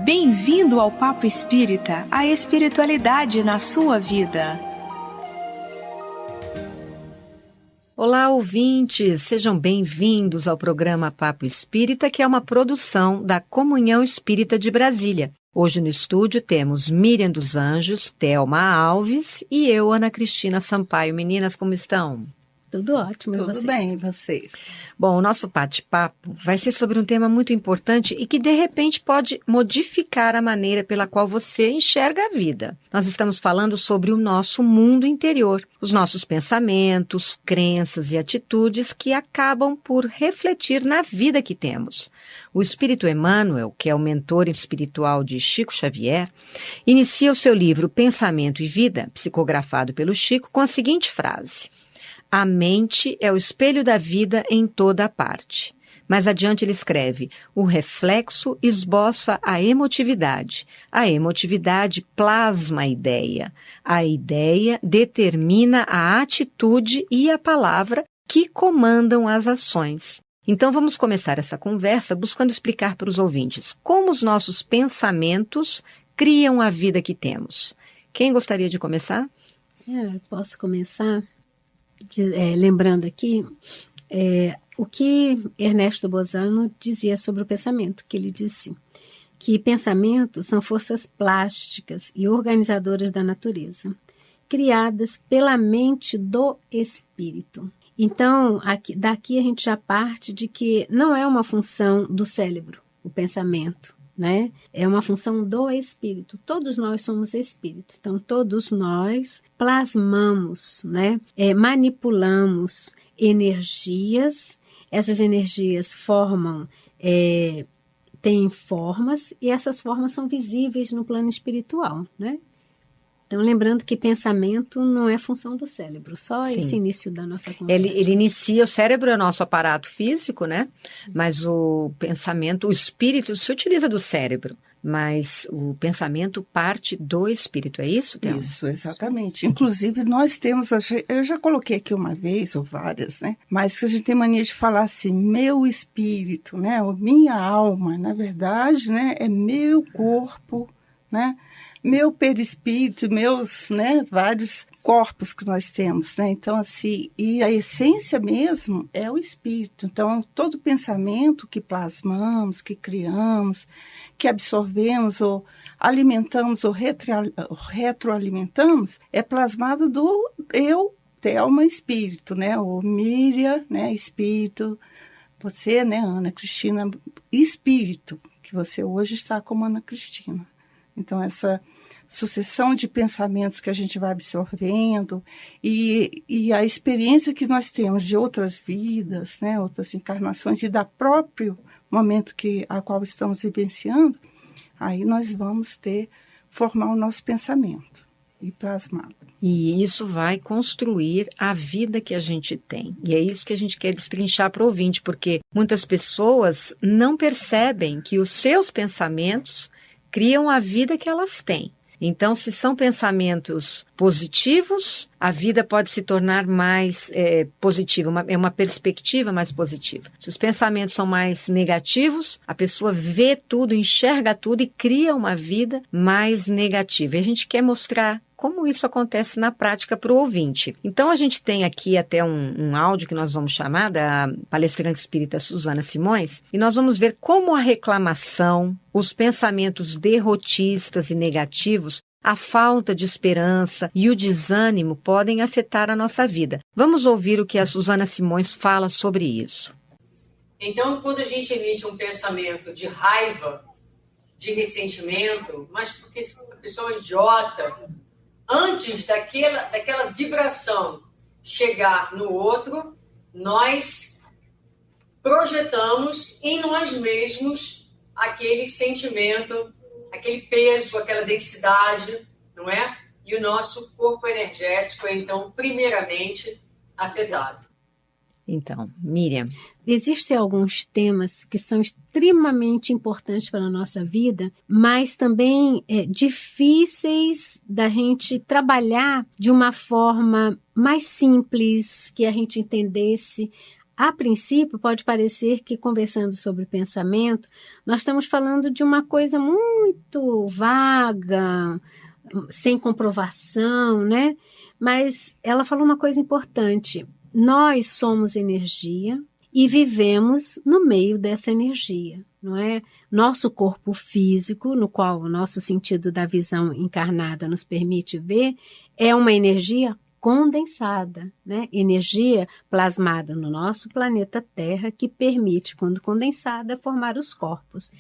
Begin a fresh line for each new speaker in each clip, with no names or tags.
Bem-vindo ao Papo Espírita, a espiritualidade na sua vida.
Olá, ouvintes! Sejam bem-vindos ao programa Papo Espírita, que é uma produção da Comunhão Espírita de Brasília. Hoje no estúdio temos Miriam dos Anjos, Thelma Alves e eu, Ana Cristina Sampaio. Meninas, como estão?
Tudo ótimo,
Tudo bem, vocês?
Bom, o nosso bate-papo vai ser sobre um tema muito importante e que, de repente, pode modificar a maneira pela qual você enxerga a vida. Nós estamos falando sobre o nosso mundo interior, os nossos pensamentos, crenças e atitudes que acabam por refletir na vida que temos. O Espírito Emmanuel, que é o mentor espiritual de Chico Xavier, inicia o seu livro Pensamento e Vida, psicografado pelo Chico, com a seguinte frase: a mente é o espelho da vida em toda a parte. Mais adiante ele escreve: o reflexo esboça a emotividade plasma a ideia determina a atitude e a palavra que comandam as ações. Então vamos começar essa conversa buscando explicar para os ouvintes como os nossos pensamentos criam a vida que temos. Quem gostaria de começar?
Posso começar lembrando aqui o que Ernesto Bozano dizia sobre o pensamento, que ele disse que pensamentos são forças plásticas e organizadoras da natureza, criadas pela mente do espírito. Então, daqui a gente já parte de que não é uma função do cérebro, o pensamento, né? É uma função do espírito. Todos nós somos espírito. Então, todos nós plasmamos, né? Manipulamos energias. Essas energias têm formas e essas formas são visíveis no plano espiritual, né? Então, lembrando que pensamento não é função do cérebro, só Sim. Esse início da nossa conversa.
Ele inicia, o cérebro é o nosso aparato físico, né? Mas o pensamento, o espírito se utiliza do cérebro, mas o pensamento parte do espírito, é isso, Thelma?
Isso, exatamente. Inclusive, nós temos, eu já coloquei aqui uma vez, ou várias, né? Mas que a gente tem mania de falar assim, meu espírito, né? Ou minha alma, na verdade, né? É meu corpo, né? Meu perispírito, meus, né, vários corpos que nós temos, né? Então, assim, e a essência mesmo é o espírito. Então, todo pensamento que plasmamos, que criamos, que absorvemos ou alimentamos ou retroalimentamos, é plasmado do eu, Thelma, espírito, né? Ou Miriam, né, espírito. Você, né, Ana Cristina, espírito, que você hoje está como Ana Cristina. Então, essa sucessão de pensamentos que a gente vai absorvendo e a experiência que nós temos de outras vidas, né, outras encarnações e da próprio momento a qual estamos vivenciando, aí nós vamos formar o nosso pensamento e plasmá-lo.
E isso vai construir a vida que a gente tem. E é isso que a gente quer destrinchar para o ouvinte, porque muitas pessoas não percebem que os seus pensamentos criam a vida que elas têm. Então, se são pensamentos positivos, a vida pode se tornar mais positiva, é uma perspectiva mais positiva. Se os pensamentos são mais negativos, a pessoa vê tudo, enxerga tudo e cria uma vida mais negativa. E a gente quer mostrar como isso acontece na prática para o ouvinte. Então, a gente tem aqui até um áudio que nós vamos chamar da palestrante espírita Suzana Simões, e nós vamos ver como a reclamação, os pensamentos derrotistas e negativos, a falta de esperança e o desânimo podem afetar a nossa vida. Vamos ouvir o que a Suzana Simões fala sobre isso.
Então, quando a gente emite um pensamento de raiva, de ressentimento, mas porque a pessoa é idiota, antes daquela vibração chegar no outro, nós projetamos em nós mesmos aquele sentimento, aquele peso, aquela densidade, não é? E o nosso corpo energético é, então, primeiramente afetado.
Então, Miriam.
Existem alguns temas que são extremamente importantes para a nossa vida, mas também difíceis da gente trabalhar de uma forma mais simples, que a gente entendesse A princípio, pode parecer que, conversando sobre pensamento, nós estamos falando de uma coisa muito vaga, sem comprovação, né? Mas ela falou uma coisa importante. Nós somos energia e vivemos no meio dessa energia, não é? Nosso corpo físico, no qual o nosso sentido da visão encarnada nos permite ver, é uma energia condensada, né? Energia plasmada no nosso planeta Terra que permite, quando condensada, formar os corpos.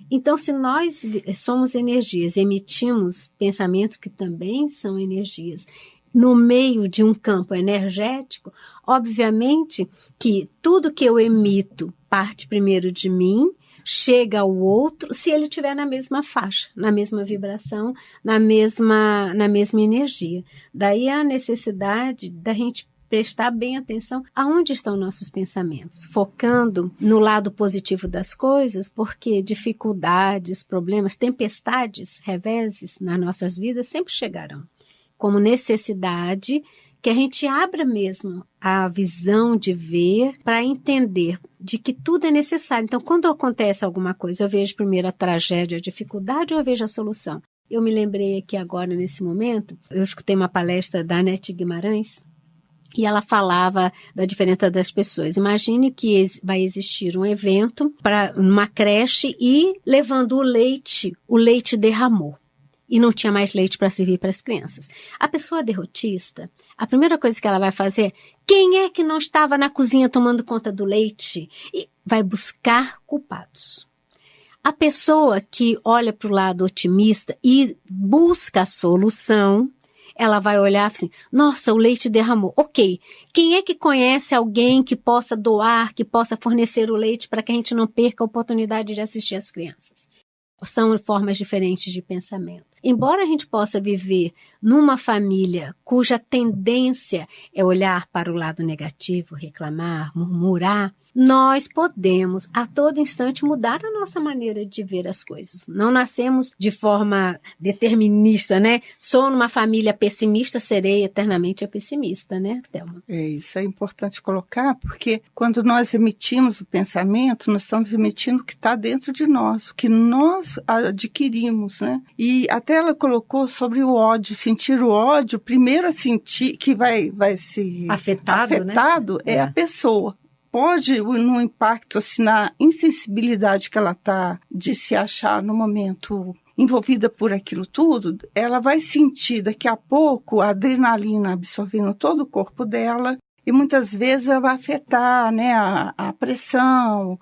Então, se nós somos energias, emitimos pensamentos que também são energias, no meio de um campo energético, obviamente que tudo que eu emito parte primeiro de mim, chega ao outro, se ele estiver na mesma faixa, na mesma vibração, na mesma energia. Daí a necessidade da gente prestar bem atenção aonde estão nossos pensamentos, focando no lado positivo das coisas, porque dificuldades, problemas, tempestades, reveses nas nossas vidas sempre chegarão. Como necessidade que a gente abra mesmo a visão de ver para entender de que tudo é necessário. Então, quando acontece alguma coisa, eu vejo primeiro a tragédia, a dificuldade, ou eu vejo a solução? Eu me lembrei aqui agora, nesse momento, eu escutei uma palestra da Anete Guimarães, e ela falava da diferença das pessoas. Imagine que vai existir um evento para uma creche e levando o leite derramou. E não tinha mais leite para servir para as crianças. A pessoa derrotista, a primeira coisa que ela vai fazer, quem é que não estava na cozinha tomando conta do leite? E vai buscar culpados. A pessoa que olha para o lado otimista e busca a solução, ela vai olhar assim, nossa, o leite derramou. Ok, quem é que conhece alguém que possa doar, que possa fornecer o leite para que a gente não perca a oportunidade de assistir as crianças? São formas diferentes de pensamento. Embora a gente possa viver numa família cuja tendência é olhar para o lado negativo, reclamar, murmurar, nós podemos a todo instante mudar a nossa maneira de ver as coisas. Não nascemos de forma determinista, né? Sou numa família pessimista, serei eternamente a pessimista, né, Thelma?
Isso é importante colocar, porque quando nós emitimos o pensamento, nós estamos emitindo o que está dentro de nós, o que nós adquirimos, né? E até ela colocou sobre o ódio, sentir o ódio, primeiro a sentir que vai ser afetado, né? É a pessoa. Pode, no impacto, assim, na insensibilidade que ela está de se achar no momento envolvida por aquilo tudo, ela vai sentir daqui a pouco a adrenalina absorvendo todo o corpo dela e muitas vezes ela vai afetar, né, a pressão,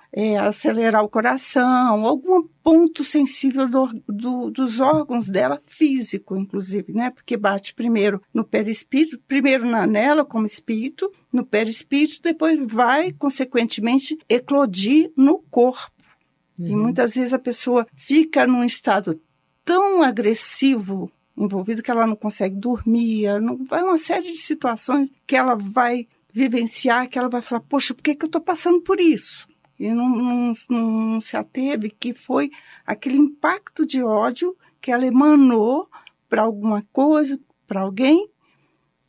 acelerar o coração, algum ponto sensível dos órgãos dela, físico, inclusive, né, porque bate primeiro no perispírito, primeiro nela como espírito, no perispírito, depois vai, consequentemente, eclodir no corpo. Uhum. E muitas vezes a pessoa fica num estado tão agressivo, envolvido, que ela não consegue dormir, vai uma série de situações que ela vai vivenciar, que ela vai falar, poxa, por que eu estou passando por isso? E não se ateve, que foi aquele impacto de ódio que ela emanou para alguma coisa, para alguém,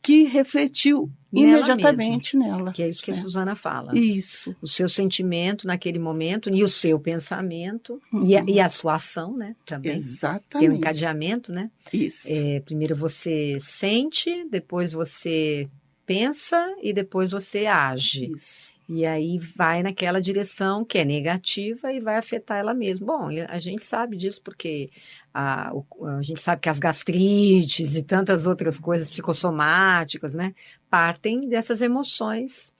que refletiu imediatamente nela.
Que é isso que a Suzana fala.
Isso.
O seu sentimento naquele momento e o seu pensamento e a sua ação, né? Também.
Exatamente.
Tem um encadeamento, né?
Isso.
Primeiro você sente, depois você pensa e depois você age.
Isso.
E aí vai naquela direção que é negativa e vai afetar ela mesma. Bom, a gente sabe disso porque a gente sabe que as gastrites e tantas outras coisas psicossomáticas, né, partem dessas emoções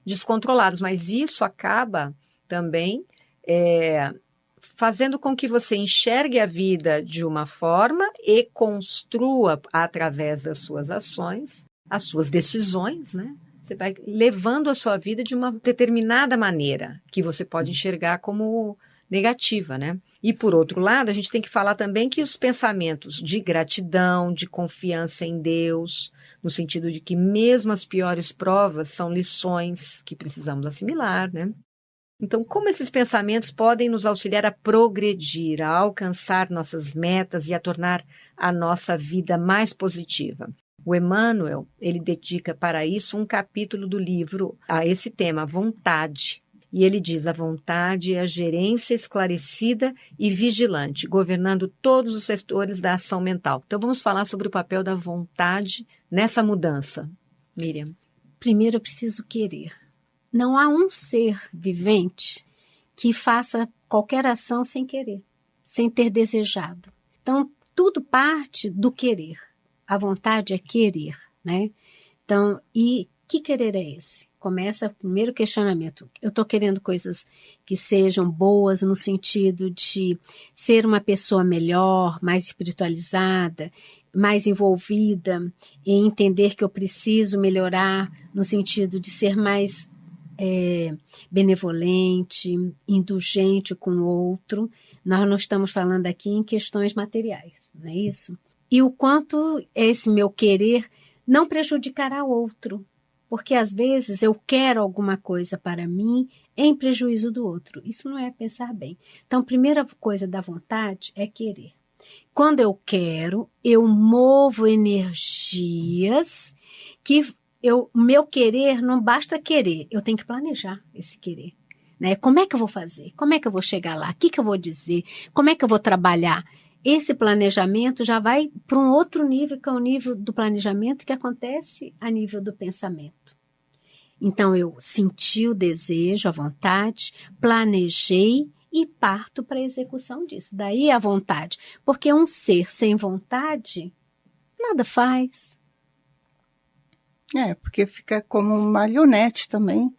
descontroladas. Mas isso acaba também fazendo com que você enxergue a vida de uma forma e construa, através das suas ações, as suas decisões, né? Você vai levando a sua vida de uma determinada maneira, que você pode enxergar como negativa, né? E, por outro lado, a gente tem que falar também que os pensamentos de gratidão, de confiança em Deus, no sentido de que mesmo as piores provas são lições que precisamos assimilar, né? Então, como esses pensamentos podem nos auxiliar a progredir, a alcançar nossas metas e a tornar a nossa vida mais positiva? O Emmanuel, ele dedica para isso um capítulo do livro a esse tema, vontade. E ele diz: a vontade é a gerência esclarecida e vigilante, governando todos os setores da ação mental. Então, vamos falar sobre o papel da vontade nessa mudança. Miriam.
Primeiro, eu preciso querer. Não há um ser vivente que faça qualquer ação sem querer, sem ter desejado. Então, tudo parte do querer. A vontade é querer, né? Então, e que querer é esse? Começa o primeiro questionamento. Eu estou querendo coisas que sejam boas no sentido de ser uma pessoa melhor, mais espiritualizada, mais envolvida, e entender que eu preciso melhorar no sentido de ser mais benevolente, indulgente com o outro. Nós não estamos falando aqui em questões materiais, não é isso? E o quanto esse meu querer não prejudicará o outro. Porque às vezes eu quero alguma coisa para mim em prejuízo do outro. Isso não é pensar bem. Então, a primeira coisa da vontade é querer. Quando eu quero, eu movo energias que o meu querer não basta querer, eu tenho que planejar esse querer. Né? Como é que eu vou fazer? Como é que eu vou chegar lá? O que eu vou dizer? Como é que eu vou trabalhar? Esse planejamento já vai para um outro nível, que é o nível do planejamento que acontece a nível do pensamento. Então, eu senti o desejo, a vontade, planejei e parto para a execução disso. Daí a vontade. Porque um ser sem vontade, nada faz.
Porque fica como um marionete também,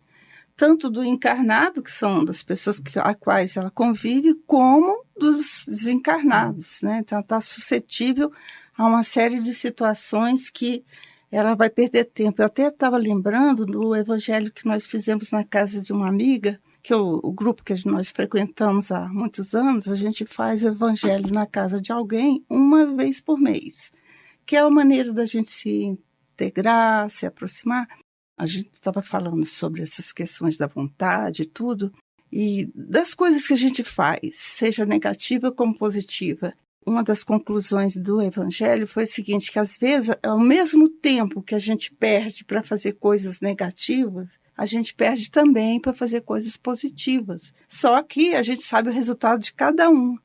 tanto do encarnado, que são das pessoas a quais ela convive, como dos desencarnados, né? Então, está suscetível a uma série de situações que ela vai perder tempo. Eu até estava lembrando do evangelho que nós fizemos na casa de uma amiga, que é o grupo que nós frequentamos há muitos anos, a gente faz o evangelho na casa de alguém uma vez por mês, que é a maneira da gente se integrar, se aproximar. A gente estava falando sobre essas questões da vontade e tudo, e das coisas que a gente faz, seja negativa como positiva. Uma das conclusões do Evangelho foi o seguinte, que às vezes, ao mesmo tempo que a gente perde para fazer coisas negativas, a gente perde também para fazer coisas positivas. Só que a gente sabe o resultado de cada um,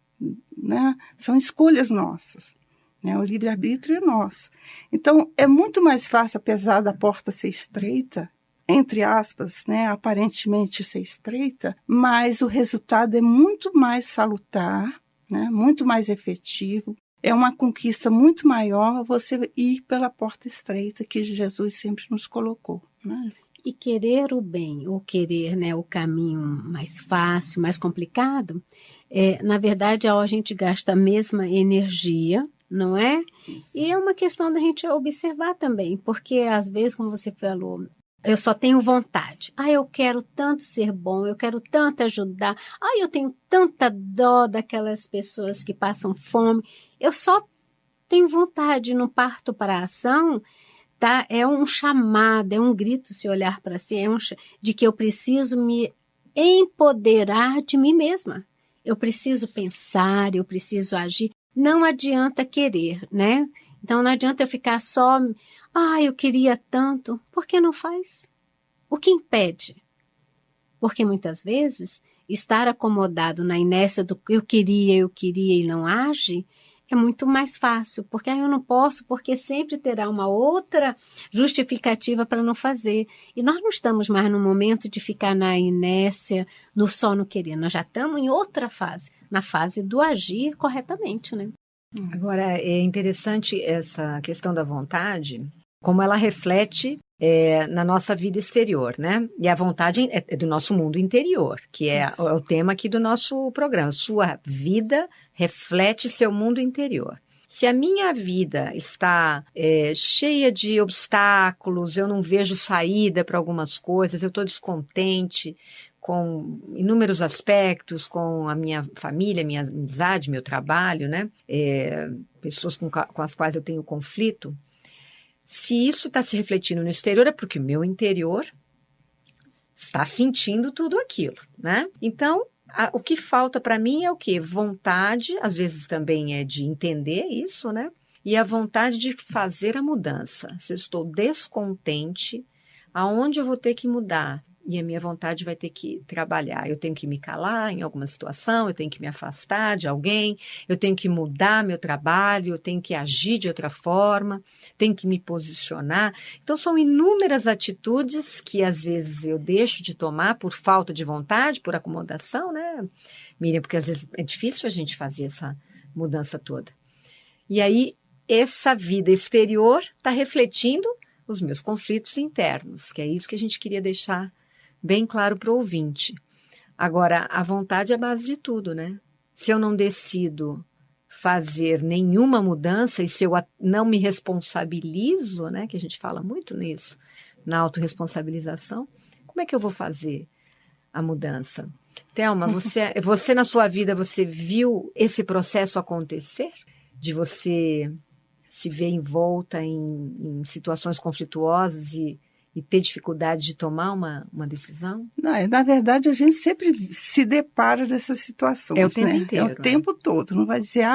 né? São escolhas nossas. O livre-arbítrio é nosso. Então, é muito mais fácil, apesar da porta ser estreita, entre aspas, aparentemente ser estreita, mas o resultado é muito mais salutar, muito mais efetivo. É uma conquista muito maior você ir pela porta estreita que Jesus sempre nos colocou.
E querer o bem, ou querer o caminho mais fácil, mais complicado, na verdade, a gente gasta a mesma energia, não é? Isso. E é uma questão da gente observar também, porque às vezes, como você falou, eu só tenho vontade. Eu quero tanto ser bom, eu quero tanto ajudar. Eu tenho tanta dó daquelas pessoas que passam fome. Eu só tenho vontade, não parto para a ação, tá? É um chamado, é um grito, se olhar para si, de que eu preciso me empoderar de mim mesma. Eu preciso pensar, eu preciso agir. Não adianta querer, né? Então, não adianta eu ficar só, eu queria tanto. Por que não faz? O que impede? Porque muitas vezes, estar acomodado na inércia do eu queria e não age, é muito mais fácil. Porque eu não posso, porque sempre terá uma outra justificativa para não fazer. E nós não estamos mais no momento de ficar na inércia, só no querer. Nós já estamos em outra fase, na fase do agir corretamente, né?
Agora, é interessante essa questão da vontade, como ela reflete na nossa vida exterior, né? E a vontade é do nosso mundo interior, que é o tema aqui do nosso programa. Sua vida reflete seu mundo interior. Se a minha vida está cheia de obstáculos, eu não vejo saída para algumas coisas, eu estou descontente com inúmeros aspectos, com a minha família, minha amizade, meu trabalho, né? Pessoas com as quais eu tenho conflito. Se isso está se refletindo no exterior, é porque o meu interior está sentindo tudo aquilo, né? Então, o que falta para mim é o quê? Vontade, às vezes também é de entender isso, né? e a vontade de fazer a mudança. Se eu estou descontente, aonde eu vou ter que mudar? E a minha vontade vai ter que trabalhar. Eu tenho que me calar em alguma situação, eu tenho que me afastar de alguém, eu tenho que mudar meu trabalho, eu tenho que agir de outra forma, tenho que me posicionar. Então, são inúmeras atitudes que, às vezes, eu deixo de tomar por falta de vontade, por acomodação, né, Miriam? Porque, às vezes, é difícil a gente fazer essa mudança toda. E aí, essa vida exterior está refletindo os meus conflitos internos, que é isso que a gente queria deixar bem claro para o ouvinte. Agora, a vontade é a base de tudo, né? Se eu não decido fazer nenhuma mudança e se eu não me responsabilizo, né? Que a gente fala muito nisso, na autorresponsabilização, como é que eu vou fazer a mudança? Thelma, você na sua vida, você viu esse processo acontecer? De você se ver envolta em situações conflituosas e ter dificuldade de tomar uma decisão?
Não, na verdade, a gente sempre se depara dessas situações.
É o tempo
né?
inteiro.
É o tempo todo. Não vai dizer,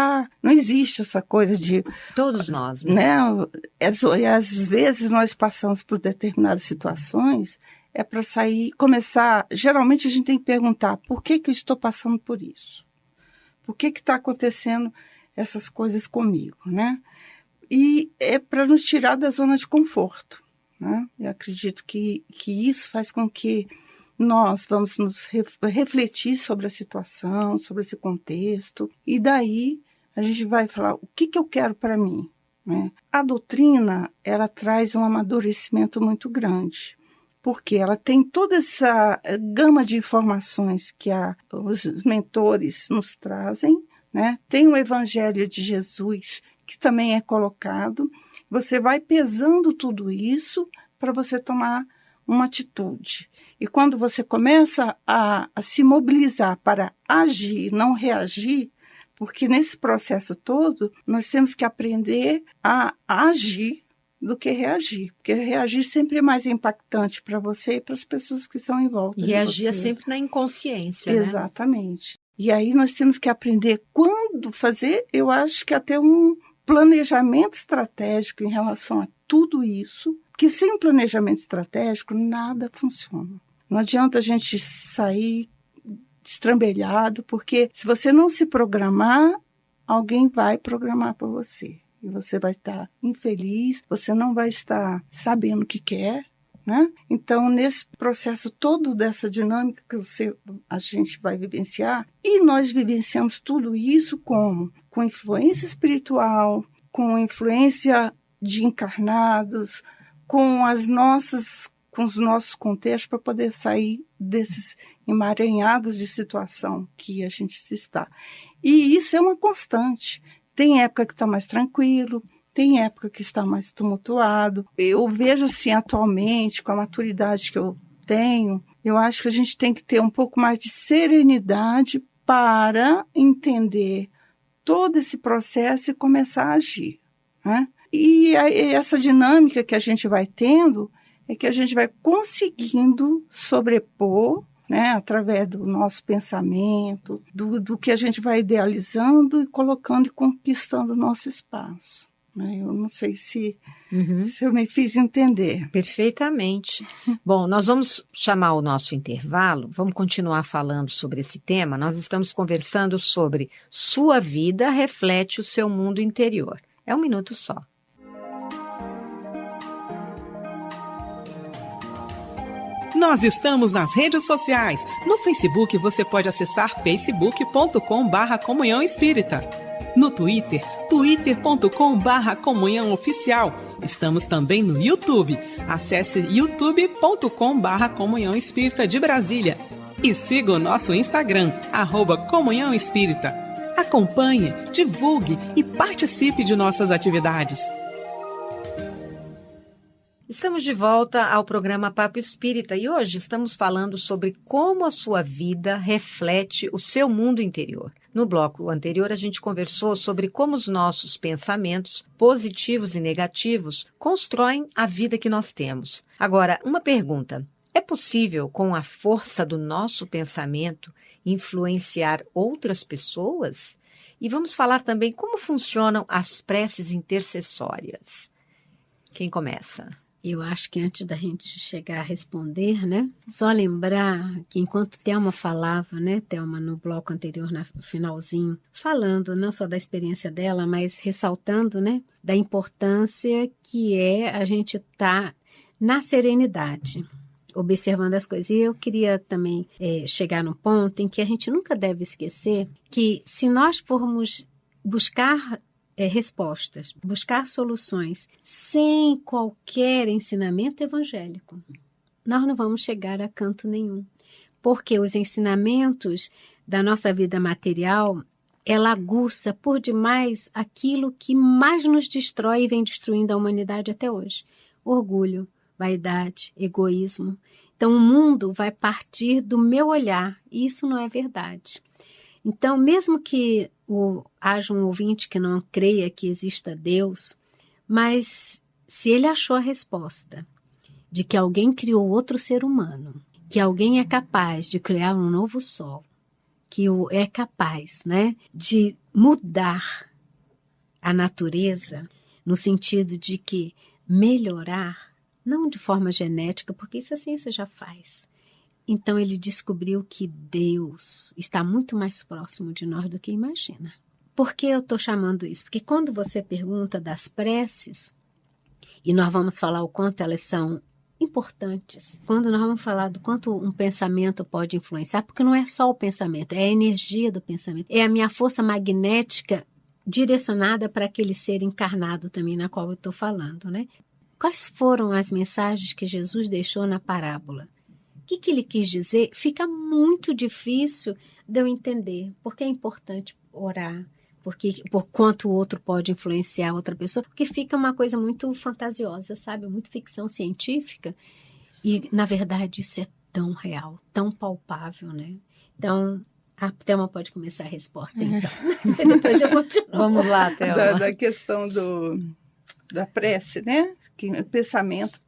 não existe essa coisa de...
Todos nós, né?
Às vezes nós passamos por determinadas situações, é para sair, começar... Geralmente a gente tem que perguntar, por que eu estou passando por isso? Por que está acontecendo essas coisas comigo, né? E é para nos tirar da zona de conforto. Né? Eu acredito que isso faz com que nós vamos nos refletir sobre a situação, sobre esse contexto, e daí a gente vai falar o que eu quero para mim. Né? A doutrina, ela traz um amadurecimento muito grande, porque ela tem toda essa gama de informações que os mentores nos trazem, né? Tem o Evangelho de Jesus, que também é colocado. Você vai pesando tudo isso para você tomar uma atitude. E quando você começa a se mobilizar para agir, não reagir, porque nesse processo todo nós temos que aprender a agir do que reagir. Porque reagir sempre é mais impactante para você e para as pessoas que estão em volta de você.
E reagir é sempre na inconsciência, né?
Exatamente. E aí nós temos que aprender quando fazer, eu acho que até um planejamento estratégico em relação a tudo isso, porque sem um planejamento estratégico nada funciona. Não adianta a gente sair destrambelhado, porque se você não se programar, alguém vai programar para você. E você vai estar infeliz, você não vai estar sabendo o que quer, né? Então, nesse processo todo dessa dinâmica que a gente vai vivenciar, e nós vivenciamos tudo isso como? Com influência espiritual, com influência de encarnados, com os nossos contextos para poder sair desses emaranhados de situação que a gente se está. E isso é uma constante. Tem época que está mais tranquilo, tem época que está mais tumultuado. Eu vejo assim, atualmente, com a maturidade que eu tenho, eu acho que a gente tem que ter um pouco mais de serenidade para entender todo esse processo e começar a agir. Né? E essa dinâmica que a gente vai tendo é que a gente vai conseguindo sobrepor, né, através do nosso pensamento, do que a gente vai idealizando e colocando e conquistando o nosso espaço. Eu não sei se eu me fiz entender.
Perfeitamente. Bom, nós vamos chamar o nosso intervalo, vamos continuar falando sobre esse tema. Nós estamos conversando sobre sua vida reflete o seu mundo interior. É um minuto só.
Nós estamos nas redes sociais. No Facebook você pode acessar facebook.com/Comunhão Espírita. No Twitter, twitter.com/Comunhão Oficial. Estamos também no YouTube. Acesse youtube.com/Comunhão Espírita de Brasília. E siga o nosso Instagram, @Comunhão Espírita. Acompanhe, divulgue e participe de nossas atividades.
Estamos de volta ao programa Papo Espírita e hoje estamos falando sobre como a sua vida reflete o seu mundo interior. No bloco anterior, a gente conversou sobre como os nossos pensamentos, positivos e negativos, constroem a vida que nós temos. Agora, uma pergunta. É possível, com a força do nosso pensamento, influenciar outras pessoas? E vamos falar também como funcionam as preces intercessórias. Quem começa?
Eu acho que antes da gente chegar a responder, né? Só lembrar que enquanto Thelma falava, né? Thelma no bloco anterior, no finalzinho, falando não só da experiência dela, mas ressaltando, né? Da importância que é a gente estar na serenidade, observando as coisas. E eu queria também chegar num ponto em que a gente nunca deve esquecer que se nós formos buscar respostas, buscar soluções sem qualquer ensinamento evangélico, nós não vamos chegar a canto nenhum. Porque os ensinamentos da nossa vida material, ela aguça por demais aquilo que mais nos destrói e vem destruindo a humanidade até hoje. Orgulho, vaidade, egoísmo. Então o mundo vai partir do meu olhar, e isso não é verdade. Então, mesmo que haja um ouvinte que não creia que exista Deus, mas se ele achou a resposta de que alguém criou outro ser humano, que alguém é capaz de criar um novo sol, que é capaz, né, de mudar a natureza, no sentido de que melhorar, não de forma genética, porque isso a ciência já faz. Então ele descobriu que Deus está muito mais próximo de nós do que imagina. Por que eu estou chamando isso? Porque quando você pergunta das preces, e nós vamos falar o quanto elas são importantes, quando nós vamos falar do quanto um pensamento pode influenciar, porque não é só o pensamento, é a energia do pensamento, é a minha força magnética direcionada para aquele ser encarnado também, na qual eu estou falando, né? Quais foram as mensagens que Jesus deixou na parábola? O que ele quis dizer? Fica muito difícil de eu entender, porque é importante orar, por quanto o outro pode influenciar outra pessoa, porque fica uma coisa muito fantasiosa, sabe? Muito ficção científica, e na verdade isso é tão real, tão palpável, né? Então, a Thelma pode começar a resposta, então. Depois eu continuo.
Vamos lá, Thelma.
Da questão da prece, né? Que o pensamento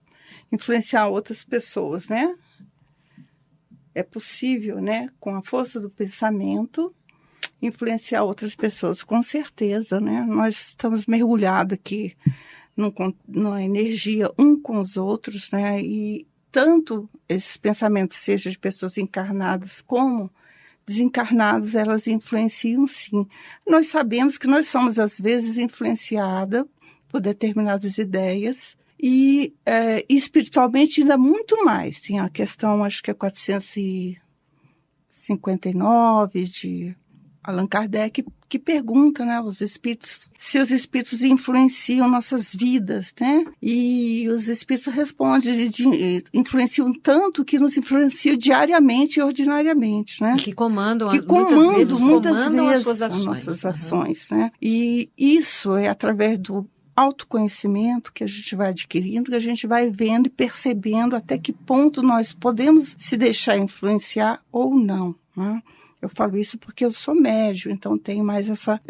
influenciar outras pessoas, né? É possível, né, com a força do pensamento, influenciar outras pessoas, com certeza, né? Nós estamos mergulhados aqui numa energia um com os outros, né? E tanto esses pensamentos, seja de pessoas encarnadas como desencarnadas, elas influenciam sim. Nós sabemos que nós somos, às vezes, influenciadas por determinadas ideias, e espiritualmente ainda muito mais. Tem a questão, acho que é 459 de Allan Kardec, que pergunta, né, os espíritos, se os espíritos influenciam nossas vidas, né? E os espíritos respondem, influenciam tanto que nos influenciam diariamente e ordinariamente, né?
Que comandam,
muitas vezes
as suas ações.
As nossas ações, né? E isso é através do autoconhecimento que a gente vai adquirindo, que a gente vai vendo e percebendo até que ponto nós podemos se deixar influenciar ou não, né? Eu falo isso porque eu sou médium, então tenho mais essa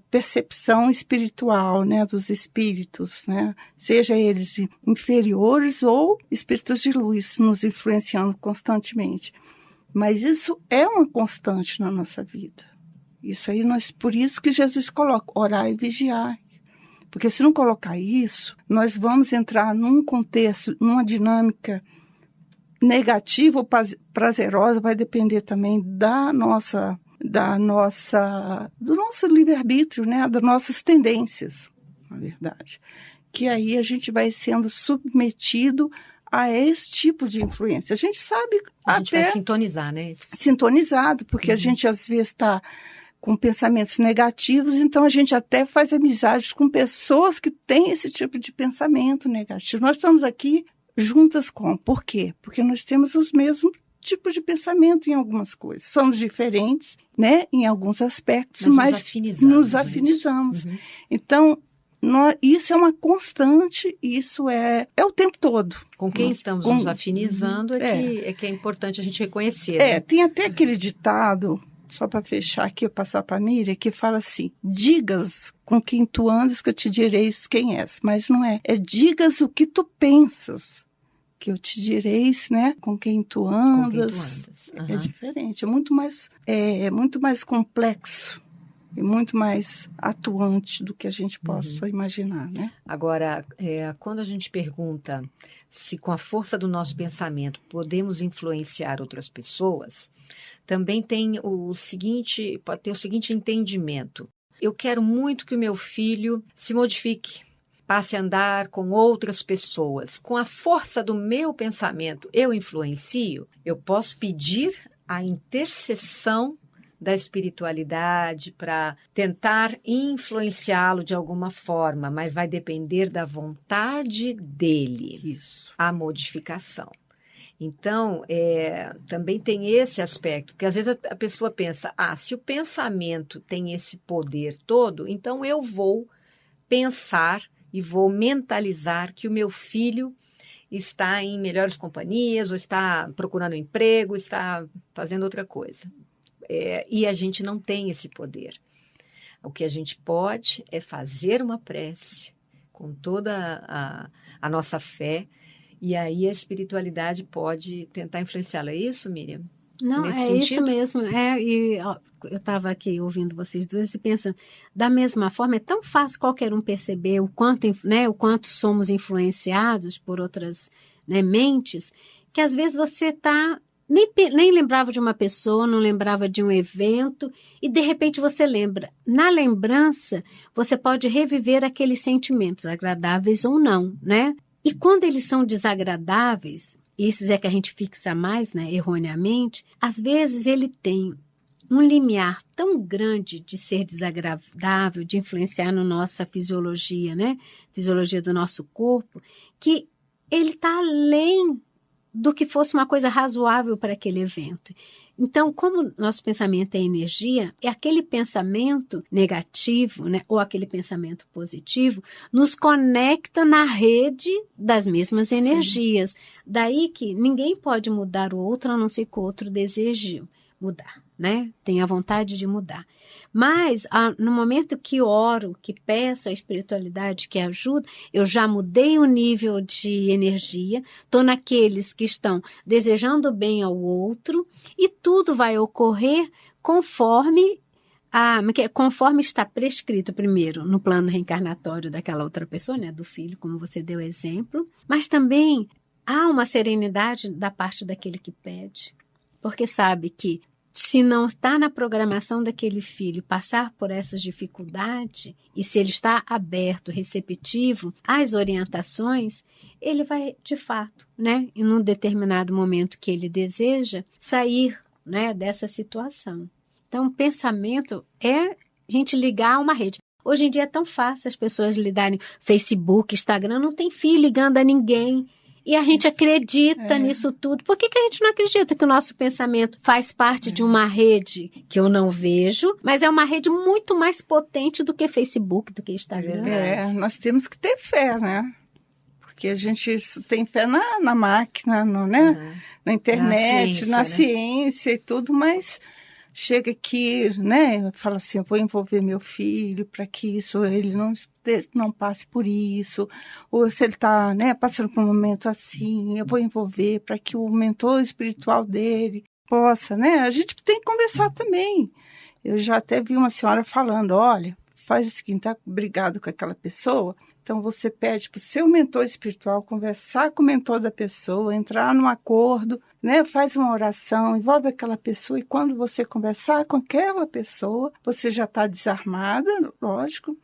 percepção espiritual, né, dos espíritos, né? Seja eles inferiores ou espíritos de luz nos influenciando constantemente. Mas isso é uma constante na nossa vida. Isso aí por isso que Jesus coloca, orar e vigiar. Porque se não colocar isso, nós vamos entrar num contexto, numa dinâmica negativa ou prazerosa, vai depender também do nosso livre-arbítrio, né? Das nossas tendências, na verdade. Que aí a gente vai sendo submetido a esse tipo de influência. A gente sabe
a gente vai sintonizar, né?
Sintonizado, porque a gente às vezes está com pensamentos negativos, então a gente até faz amizades com pessoas que têm esse tipo de pensamento negativo. Nós estamos aqui juntas por quê? Porque nós temos os mesmos tipos de pensamento em algumas coisas. Somos diferentes, né, em alguns aspectos, mas nos afinizamos. Uhum. Então, isso é uma constante, isso é o tempo todo.
Com quem estamos nos afinizando é que é importante a gente reconhecer. Né?
Tem até aquele ditado, só para fechar aqui, eu passar para a Miriam, que fala assim: digas com quem tu andas que eu te direis quem és. Mas não é. É digas o que tu pensas que eu te direis, né? Com quem tu andas.
Com quem tu andas. Uhum.
É diferente, é muito mais complexo, e muito mais atuante do que a gente possa imaginar, né?
Agora, quando a gente pergunta se com a força do nosso pensamento podemos influenciar outras pessoas, também tem pode ter o seguinte entendimento. Eu quero muito que o meu filho se modifique, passe a andar com outras pessoas. Com a força do meu pensamento, eu influencio, eu posso pedir a intercessão da espiritualidade para tentar influenciá-lo de alguma forma, mas vai depender da vontade dele.
Isso.
A modificação. Então, também tem esse aspecto, porque às vezes a pessoa pensa, se o pensamento tem esse poder todo, então eu vou pensar e vou mentalizar que o meu filho está em melhores companhias, ou está procurando emprego, está fazendo outra coisa. E a gente não tem esse poder. O que a gente pode é fazer uma prece com toda a nossa fé, e aí a espiritualidade pode tentar influenciá-la. É isso, Miriam?
Não,
Nesse
é
sentido?
isso mesmo. Eu estava aqui ouvindo vocês duas e pensando, da mesma forma, é tão fácil qualquer um perceber o quanto somos influenciados por outras, né, mentes, que às vezes você nem lembrava de uma pessoa, não lembrava de um evento, e de repente você lembra. Na lembrança, você pode reviver aqueles sentimentos, agradáveis ou não, né? E quando eles são desagradáveis, esses é que a gente fixa mais, né, erroneamente, às vezes ele tem um limiar tão grande de ser desagradável, de influenciar na nossa fisiologia, né, fisiologia do nosso corpo, que ele está além do que fosse uma coisa razoável para aquele evento. Então, como nosso pensamento é energia, é aquele pensamento negativo, né, ou aquele pensamento positivo, nos conecta na rede das mesmas energias. Sim. Daí que ninguém pode mudar o outro, a não ser que o outro deseje mudar, né? Tem a vontade de mudar. Mas, no momento que oro, que peço a espiritualidade que ajuda, eu já mudei o nível de energia, estou naqueles que estão desejando bem ao outro, e tudo vai ocorrer conforme está prescrito primeiro no plano reencarnatório daquela outra pessoa, né, do filho, como você deu exemplo, mas também há uma serenidade da parte daquele que pede, porque sabe que se não está na programação daquele filho passar por essas dificuldades, e se ele está aberto, receptivo às orientações, ele vai, de fato, né, em um determinado momento que ele deseja, sair, né, dessa situação. Então, o pensamento é a gente ligar a uma rede. Hoje em dia é tão fácil as pessoas lidarem Facebook, Instagram, não tem fio ligando a ninguém. E a gente acredita nisso tudo. Por que a gente não acredita que o nosso pensamento faz parte de uma rede que eu não vejo, mas é uma rede muito mais potente do que Facebook, do que Instagram?
Nós temos que ter fé, né? Porque a gente tem fé na máquina, né? Na internet, na ciência e tudo, mas chega aqui, né? Fala assim, eu vou envolver meu filho para que ele não passe por isso, ou se ele está, né, passando por um momento assim, eu vou envolver para que o mentor espiritual dele possa, né? A gente tem que conversar também. Eu já até vi uma senhora falando, olha, faz o seguinte, tá brigado com aquela pessoa, então você pede para o seu mentor espiritual conversar com o mentor da pessoa, entrar num acordo, né? Faz uma oração, envolve aquela pessoa, e quando você conversar com aquela pessoa, você já está desarmada, lógico,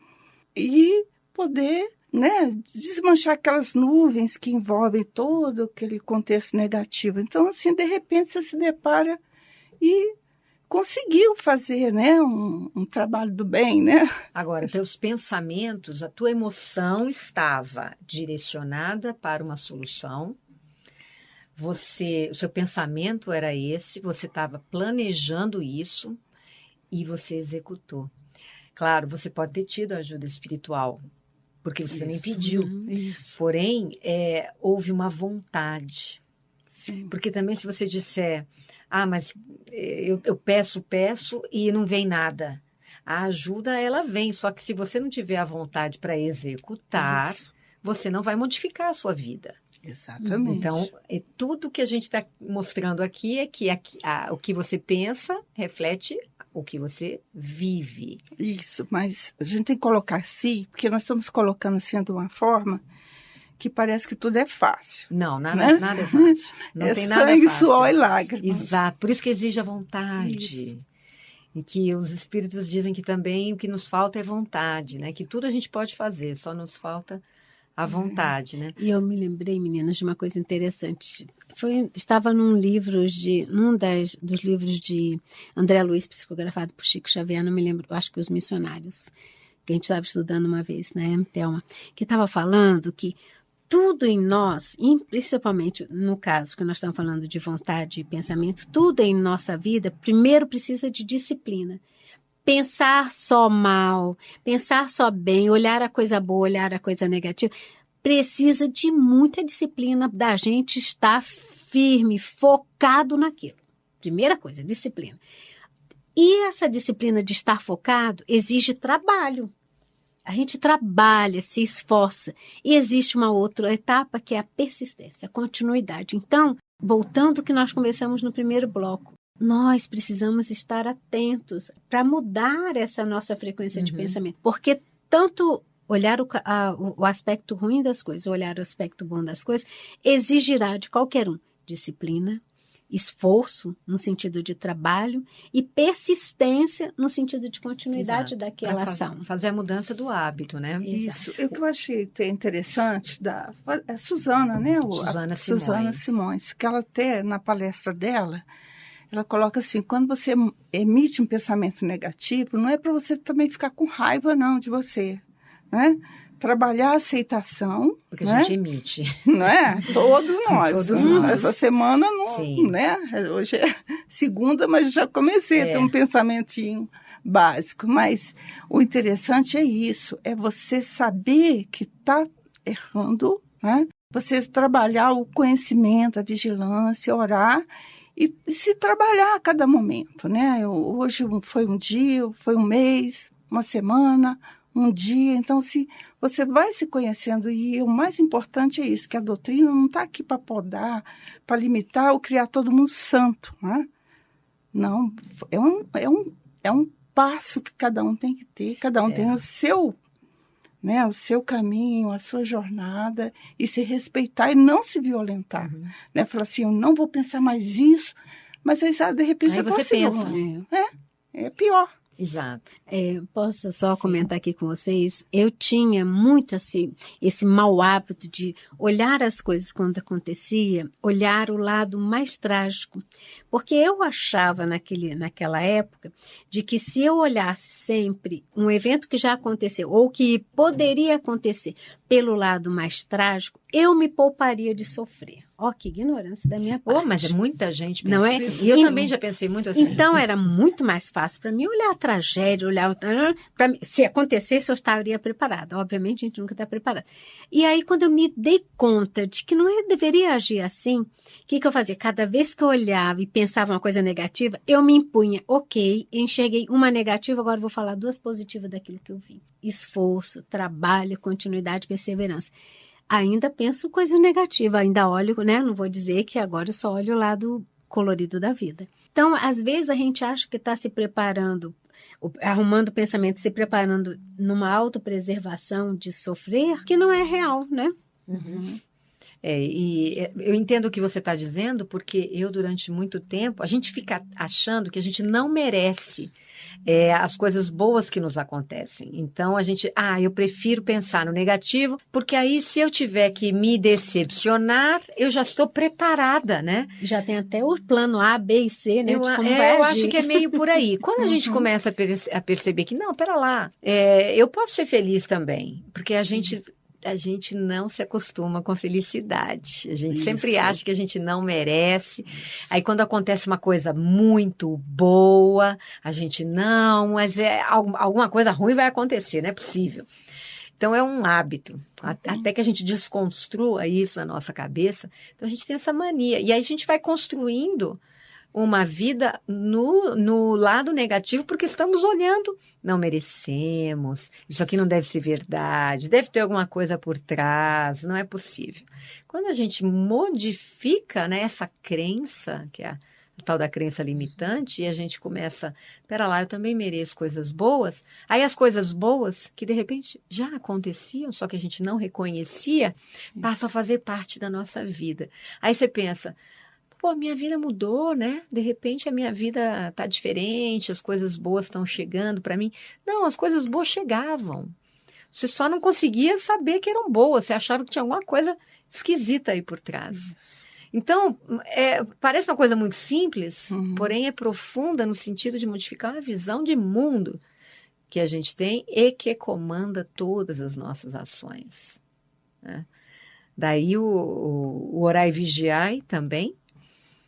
e poder, né, desmanchar aquelas nuvens que envolvem todo aquele contexto negativo. Então, assim, de repente você se depara e conseguiu fazer, né, um trabalho do bem, né?
Agora, teus pensamentos, a tua emoção estava direcionada para uma solução. O seu pensamento era esse, você estava planejando isso e você executou. Claro, você pode ter tido ajuda espiritual, porque você também pediu.
Isso.
Porém, houve uma vontade.
Sim.
Porque também se você disser, mas eu peço e não vem nada. A ajuda, ela vem, só que se você não tiver a vontade para executar, você não vai modificar a sua vida.
Exatamente.
Então, tudo que a gente está mostrando aqui é que o que você pensa reflete o que você vive.
Isso, mas a gente tem que colocar assim, porque nós estamos colocando assim de uma forma que parece que tudo é fácil.
Não, nada,
né?
nada é fácil. Não
é
tem nada
sangue,
fácil.
suor e lágrimas.
Exato, por isso que exige a vontade.
Isso.
E que os espíritos dizem que também o que nos falta é vontade, né? Que tudo a gente pode fazer, só nos falta a vontade, né?
E eu me lembrei, meninas, de uma coisa interessante. Estava num dos livros de André Luiz, psicografado por Chico Xavier, não me lembro, acho que Os Missionários, que a gente estava estudando uma vez, né, Thelma? Que estava falando que tudo em nós, e principalmente no caso que nós estamos falando de vontade e pensamento, tudo em nossa vida, primeiro precisa de disciplina. Pensar só mal, pensar só bem, olhar a coisa boa, olhar a coisa negativa, precisa de muita disciplina da gente estar firme, focado naquilo. Primeira coisa, disciplina. E essa disciplina de estar focado exige trabalho. A gente trabalha, se esforça. E existe uma outra etapa que é a persistência, a continuidade. Então, voltando ao que nós conversamos no primeiro bloco, nós precisamos estar atentos para mudar essa nossa frequência de pensamento. Porque tanto olhar o aspecto ruim das coisas, olhar o aspecto bom das coisas, exigirá de qualquer um disciplina, esforço no sentido de trabalho e persistência no sentido de continuidade daquela ação.
Fazer a mudança do hábito, né?
Isso. O que eu achei interessante é Suzana, né? Suzana Simões, que ela até, na palestra dela, ela coloca assim, quando você emite um pensamento negativo, não é para você também ficar com raiva, não, de você, né? Trabalhar a aceitação.
Porque
né?
A gente emite.
Não é? Todos nós.
Todos nós.
Essa semana, não, né? Hoje é segunda, mas já comecei a ter um pensamentinho básico. Mas o interessante é isso, é você saber que está errando, né? Você trabalhar o conhecimento, a vigilância, orar e se trabalhar a cada momento, né? Hoje foi um dia, foi um mês, uma semana, um dia. Então, se você vai se conhecendo, e o mais importante é isso, que a doutrina não está aqui para podar, para limitar ou criar todo mundo santo, né? Não, é um passo que cada um tem que ter, cada um tem o seu caminho, a sua jornada, e se respeitar e não se violentar. Né? Falar assim, eu não vou pensar mais isso, mas aí, de repente,
aí você pensa.
É pior.
Exato.
Posso só comentar aqui com vocês? Eu tinha muito esse mau hábito de olhar as coisas quando acontecia, olhar o lado mais trágico. Porque eu achava naquela época de que se eu olhasse sempre um evento que já aconteceu ou que poderia acontecer pelo lado mais trágico, eu me pouparia de sofrer. Ó, que ignorância da minha parte.
Mas muita gente pensa
não é?
assim. E eu também já pensei muito assim.
Então, era muito mais fácil para mim olhar a tragédia, se acontecesse, eu estaria preparada. Obviamente, a gente nunca está preparada. E aí, quando eu me dei conta de que não deveria agir assim, o que eu fazia? Cada vez que eu olhava e pensava uma coisa negativa, eu me impunha, ok, enxerguei uma negativa, agora vou falar duas positivas daquilo que eu vi. Esforço, trabalho, continuidade, perseverança. Ainda penso coisa negativa, ainda olho, né? Não vou dizer que agora eu só olho o lado colorido da vida. Então, às vezes a gente acha que está se preparando, arrumando pensamento, se preparando numa autopreservação de sofrer, que não é real, né?
E eu entendo o que você está dizendo, porque eu, durante muito tempo, a gente fica achando que a gente não merece as coisas boas que nos acontecem. Então, eu prefiro pensar no negativo, porque aí, se eu tiver que me decepcionar, eu já estou preparada, né?
Já tem até o plano A, B e C, né?
Eu acho que é meio por aí. Quando a gente começa a perceber que, não, pera lá, eu posso ser feliz também, porque a gente não se acostuma com a felicidade. A gente sempre acha que a gente não merece. Aí, quando acontece uma coisa muito boa, a gente não, mas alguma coisa ruim vai acontecer, não é possível. Então, é um hábito. Até que a gente desconstrua isso na nossa cabeça, então a gente tem essa mania. E aí, a gente vai construindo uma vida no lado negativo, porque estamos olhando, não merecemos, isso aqui não deve ser verdade, deve ter alguma coisa por trás, não é possível. Quando a gente modifica, né, essa crença, que é a tal da crença limitante, e a gente começa, pera lá, eu também mereço coisas boas. Aí as coisas boas, que de repente já aconteciam, só que a gente não reconhecia, passam a fazer parte da nossa vida. Aí você pensa, pô, a minha vida mudou, né? De repente a minha vida tá diferente, as coisas boas estão chegando para mim. Não, as coisas boas chegavam. Você só não conseguia saber que eram boas, você achava que tinha alguma coisa esquisita aí por trás. Então, parece uma coisa muito simples, porém é profunda no sentido de modificar a visão de mundo que a gente tem e que comanda todas as nossas ações, né? Daí o orar e vigiar também.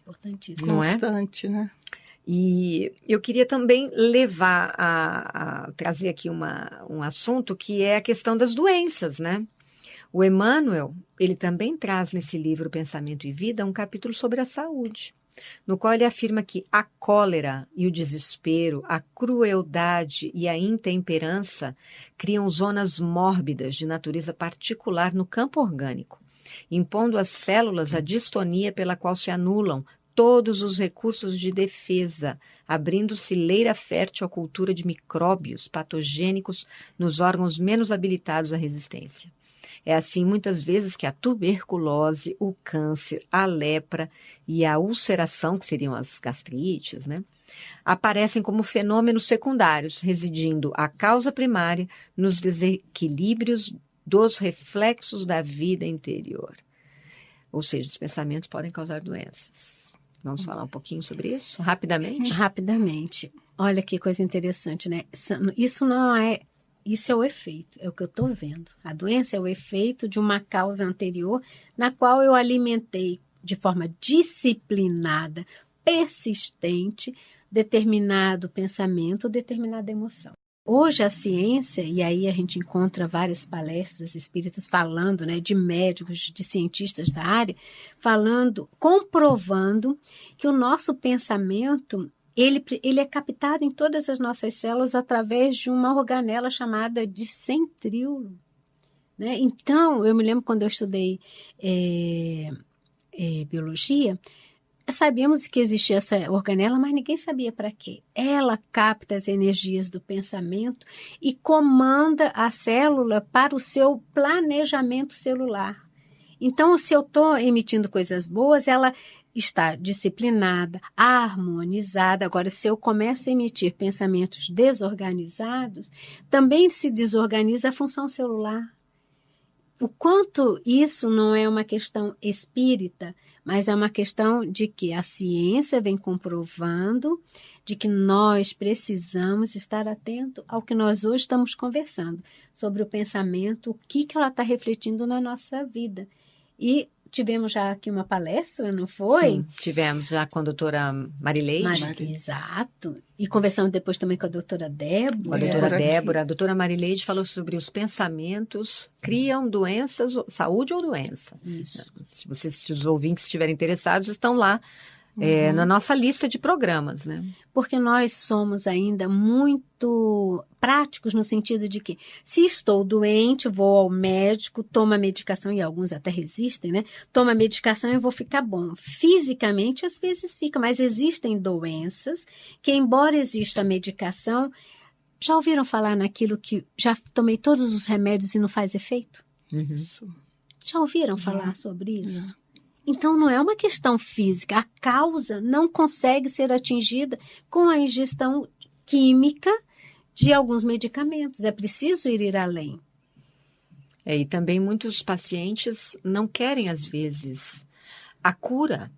Importantíssimo.
Não é?
Constante, né?
E eu queria também levar a trazer aqui um assunto que é a questão das doenças, né? O Emmanuel, ele também traz nesse livro Pensamento e Vida um capítulo sobre a saúde, no qual ele afirma que a cólera e o desespero, a crueldade e a intemperança criam zonas mórbidas de natureza particular no campo orgânico, impondo às células a distonia pela qual se anulam todos os recursos de defesa, abrindo-se leira fértil à cultura de micróbios patogênicos nos órgãos menos habilitados à resistência. É assim, muitas vezes, que a tuberculose, o câncer, a lepra e a ulceração, que seriam as gastrites, né, aparecem como fenômenos secundários, residindo a causa primária nos desequilíbrios dos reflexos da vida interior. Ou seja, os pensamentos podem causar doenças. Vamos falar um pouquinho sobre isso, rapidamente?
Rapidamente. Olha que coisa interessante, né? Isso não é... Isso é o efeito, é o que eu estou vendo. A doença é o efeito de uma causa anterior na qual eu alimentei de forma disciplinada, persistente, determinado pensamento, determinada emoção. Hoje a ciência, e aí a gente encontra várias palestras espíritas falando, né, de médicos, de cientistas da área, falando, comprovando que o nosso pensamento... Ele é captado em todas as nossas células através de uma organela chamada de centríolo, né? Então, eu me lembro quando eu estudei biologia, sabíamos que existia essa organela, mas ninguém sabia para quê. Ela capta as energias do pensamento e comanda a célula para o seu planejamento celular. Então, se eu estou emitindo coisas boas, ela está disciplinada, harmonizada. Agora, se eu começo a emitir pensamentos desorganizados, também se desorganiza a função celular. O quanto isso não é uma questão espírita, mas é uma questão de que a ciência vem comprovando de que nós precisamos estar atento ao que nós hoje estamos conversando, sobre o pensamento, o que ela está refletindo na nossa vida. E tivemos já aqui uma palestra, não foi?
Sim, tivemos já com a doutora Marileide.
Exato. E conversamos depois também com a doutora Débora.
Com a doutora Débora. A doutora Marileide falou sobre os pensamentos criam doenças, saúde ou doença.
Isso.
Se os ouvintes estiverem interessados, estão lá na nossa lista de programas, né?
Porque nós somos ainda muito práticos no sentido de que, se estou doente, vou ao médico, tomo a medicação, e alguns até resistem, né? Tomo a medicação e vou ficar bom. Fisicamente, às vezes fica, mas existem doenças que, embora exista a medicação, já ouviram falar naquilo que já tomei todos os remédios e não faz efeito? Já ouviram falar sobre isso? Então, não é uma questão física. A causa não consegue ser atingida com a ingestão química de alguns medicamentos. É preciso ir além.
E também muitos pacientes não querem, às vezes, a cura,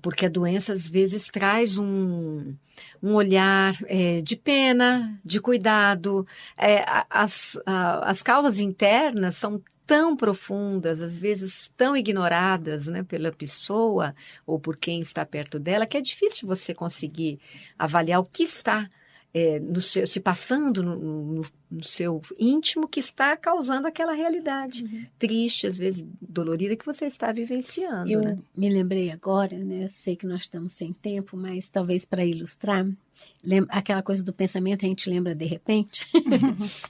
porque a doença, às vezes, traz um olhar de pena, de cuidado. As causas internas são tão profundas, às vezes tão ignoradas, né, pela pessoa ou por quem está perto dela, que é difícil você conseguir avaliar o que está se passando no seu íntimo, que está causando aquela realidade triste, às vezes dolorida, que você está vivenciando.
Eu me lembrei agora, né? Sei que nós estamos sem tempo, mas talvez para ilustrar, aquela coisa do pensamento a gente lembra de repente,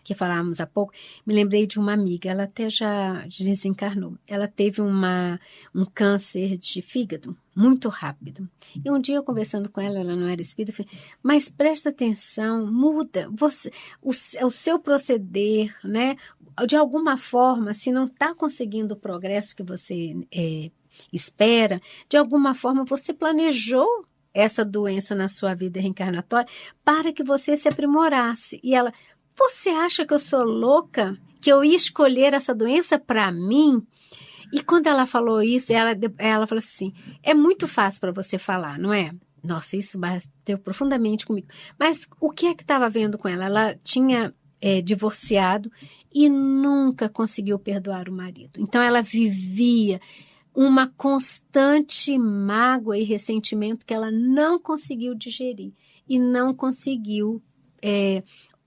que falávamos há pouco. Me lembrei de uma amiga, ela até já desencarnou. Ela teve um câncer de fígado, muito rápido. E um dia eu conversando com ela, ela não era espírita, eu falei, mas presta atenção, muda o seu proceder, né? De alguma forma, se não está conseguindo o progresso que você espera, de alguma forma você planejou essa doença na sua vida reencarnatória para que você se aprimorasse. E ela, você acha que eu sou louca? Que eu ia escolher essa doença para mim? E quando ela falou isso, ela falou assim, é muito fácil para você falar, não é? Nossa, isso bateu profundamente comigo. Mas o que é que estava vendo com ela? Ela tinha divorciado e nunca conseguiu perdoar o marido. Então, ela vivia uma constante mágoa e ressentimento que ela não conseguiu digerir e não conseguiu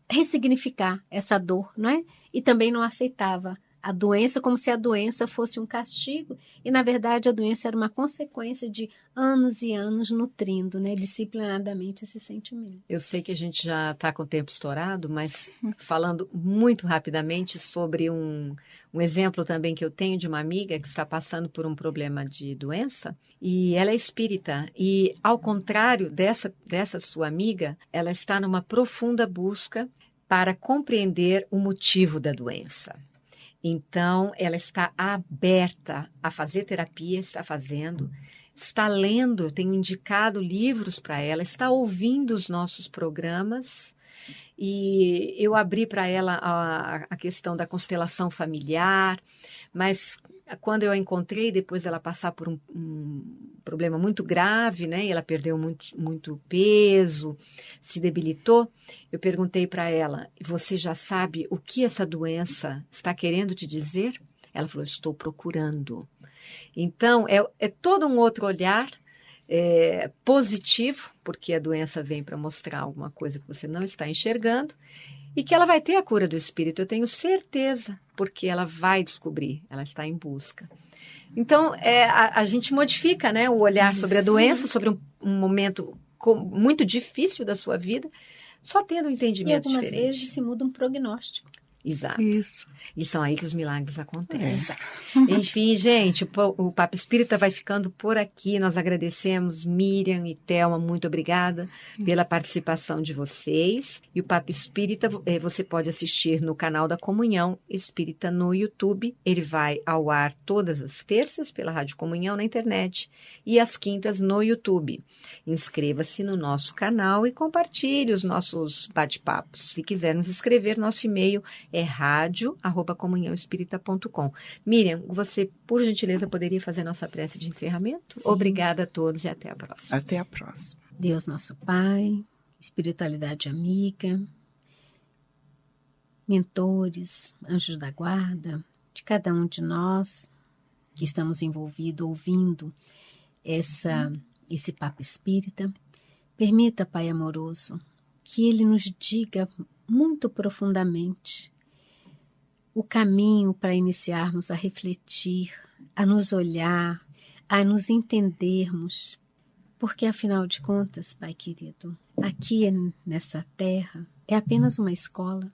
ressignificar essa dor, não é? E também não aceitava a doença como se a doença fosse um castigo e, na verdade, a doença era uma consequência de anos e anos nutrindo, né, disciplinadamente esse sentimento.
Eu sei que a gente já está com o tempo estourado, mas falando muito rapidamente sobre um exemplo também que eu tenho de uma amiga que está passando por um problema de doença e ela é espírita e, ao contrário dessa sua amiga, ela está numa profunda busca para compreender o motivo da doença. Então, ela está aberta a fazer terapia, está lendo, eu tenho indicado livros para ela, está ouvindo os nossos programas e eu abri para ela a questão da constelação familiar, mas quando eu a encontrei, depois dela passar por um problema muito grave, né, e ela perdeu muito peso, se debilitou, eu perguntei para ela, você já sabe o que essa doença está querendo te dizer? Ela falou, estou procurando. Então, é todo um outro olhar positivo, porque a doença vem para mostrar alguma coisa que você não está enxergando, e que ela vai ter a cura do espírito, eu tenho certeza, porque ela vai descobrir, ela está em busca. Então, a gente modifica, né, o olhar sobre a doença, sobre um momento muito difícil da sua vida, só tendo um entendimento diferente.
E algumas vezes se muda um prognóstico.
Exato.
Isso.
E são aí que os milagres acontecem. Enfim, gente, o Papo Espírita vai ficando por aqui. Nós agradecemos Miriam e Thelma, muito obrigada pela participação de vocês. E o Papo Espírita você pode assistir no canal da Comunhão Espírita no YouTube. Ele vai ao ar todas as terças pela Rádio Comunhão na internet e às quintas no YouTube. Inscreva-se no nosso canal e compartilhe os nossos bate-papos. Se quiser nos escrever, nosso e-mail é radio@comunhãoespírita.com. Miriam, você, por gentileza, poderia fazer nossa prece de encerramento? Sim. Obrigada a todos e até a próxima.
Até a próxima.
Deus nosso Pai, espiritualidade amiga, mentores, anjos da guarda, de cada um de nós que estamos envolvidos, ouvindo esse Papo Espírita, permita, Pai amoroso, que Ele nos diga muito profundamente o caminho para iniciarmos a refletir, a nos olhar, a nos entendermos, porque afinal de contas, Pai querido, aqui nessa terra é apenas uma escola,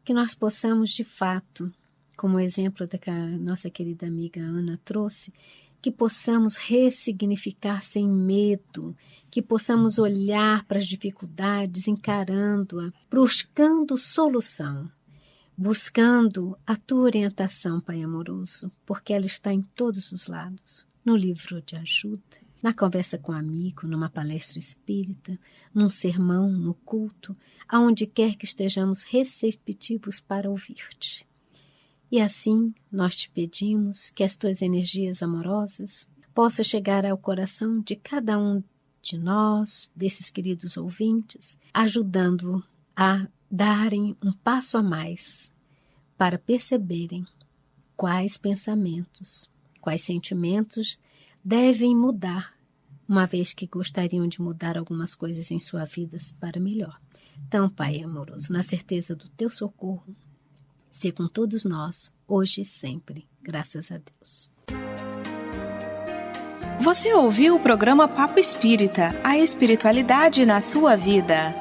que nós possamos de fato, como o exemplo da que a nossa querida amiga Ana trouxe, que possamos ressignificar sem medo, que possamos olhar para as dificuldades, encarando-a, buscando solução, buscando a tua orientação, Pai amoroso, porque ela está em todos os lados, no livro de ajuda, na conversa com um amigo, numa palestra espírita, num sermão, no culto, aonde quer que estejamos receptivos para ouvir-te. E assim, nós te pedimos que as tuas energias amorosas possam chegar ao coração de cada um de nós, desses queridos ouvintes, ajudando a darem um passo a mais para perceberem quais pensamentos, quais sentimentos devem mudar, uma vez que gostariam de mudar algumas coisas em sua vida para melhor. Então, Pai amoroso, na certeza do teu socorro, se com todos nós, hoje e sempre, graças a Deus.
Você ouviu o programa Papo Espírita, a espiritualidade na sua vida.